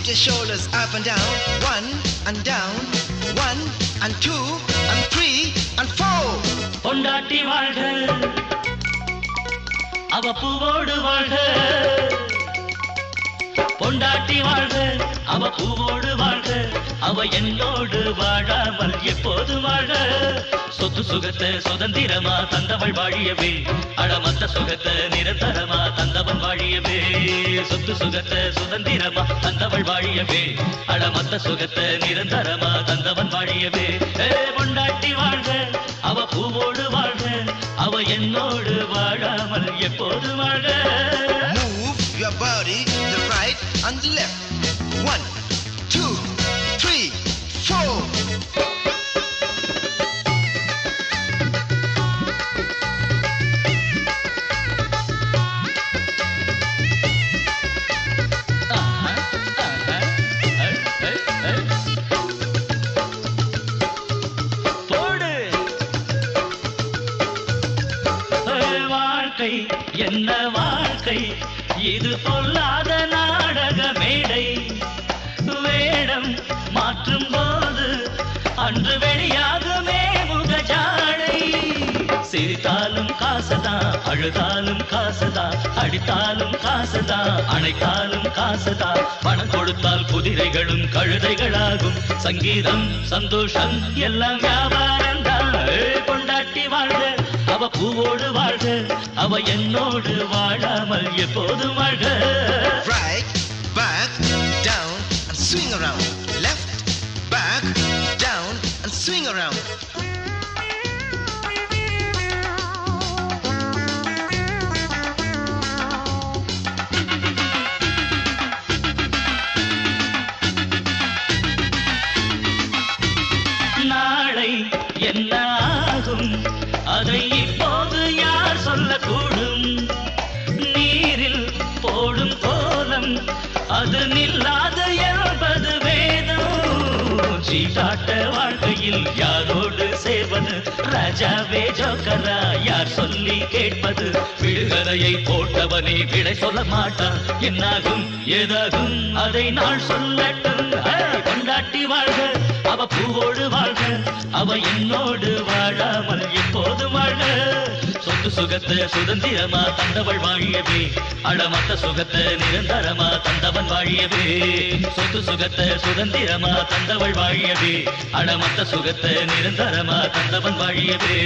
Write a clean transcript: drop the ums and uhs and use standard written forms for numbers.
your shoulders up and down. One and down. One and two and three and four. பொண்டாட்டி வாழ்க அவ பூவோடு வாழ்க பொண்டாட்டி வாழ்க அவ பூவோடு வாழ்க அவ என்னோடு வாழாமல் எப்போது வாழ்க சொத்து சுகத்தை சுதந்திரமா தந்தவள் வாழியவே அடமத்த சுகத்தை நிரந்தரமா தந்தவன் வாழியவே சொத்து சுகத்தை சுதந்திரமா தந்தவள் வாழியவே அடமத்த சுகத்தை நிரந்தரமா தந்தவன் வாழியவே பொண்டாட்டி வாழ்க அவ பூவோடு வாழ்க அவ என்னோடு வாழாமல் எப்போது வாழ்க Move your body the right and the left. One, two, three, four. என்ன வாழ்க்கை இது பொல்லாத நாடக மேடை வேடம் மாற்றும் போது அன்று வெளியாகுமே முகஜாடை சிரித்தாலும் காசுதான் அழுதாலும் காசுதான் அடித்தாலும் காசுதான் அணைத்தாலும் காசுதான் பணம் கொடுத்தால் குதிரைகளும் கழுதைகளாகும் சங்கீதம் சந்தோஷம் எல்லாம் வியாபாரம் தான் கொண்டாட்டி வாழ்க அவ பூவோடு வாழ்க அவ என்னோடு வாழாமல் எப்போது வாழ்க Right, back, down and swing around. Left, back, down and swing around. நாளை என்ன ஆகும் அதை இப்போது யார் சொல்லக்கூடும் நீரில் போடும் கோலம் அது நில்லாது என்பது வேதம் சீட்டாட்ட வாழ்க்கையில் யாரோடு சேர்வது ராஜாவே ஜோக்கரா யார் சொல்லி கேட்பது விடுகதையை போட்டவனே விடை சொல்ல மாட்டான் என்னாகும் ஏதாகும் அதை நாள் சொல்லட்டும் கொண்டாட்டி வாழ்க அவ பூவோடு வாழ்க அவ என்னோடு வாழாமல் எப்போது வாழ்க சொத்து சுகத்தை சுதந்திரமா தந்தவள் வாழியவே அடமத்த சுகத்தை நிரந்தரமா தந்தவன் வாழியவே சொத்து சுகத்தை சுதந்திரமா தந்தவள் வாழியவே அடமத்த சுகத்தை நிரந்தரமா தந்தவன் வாழியவே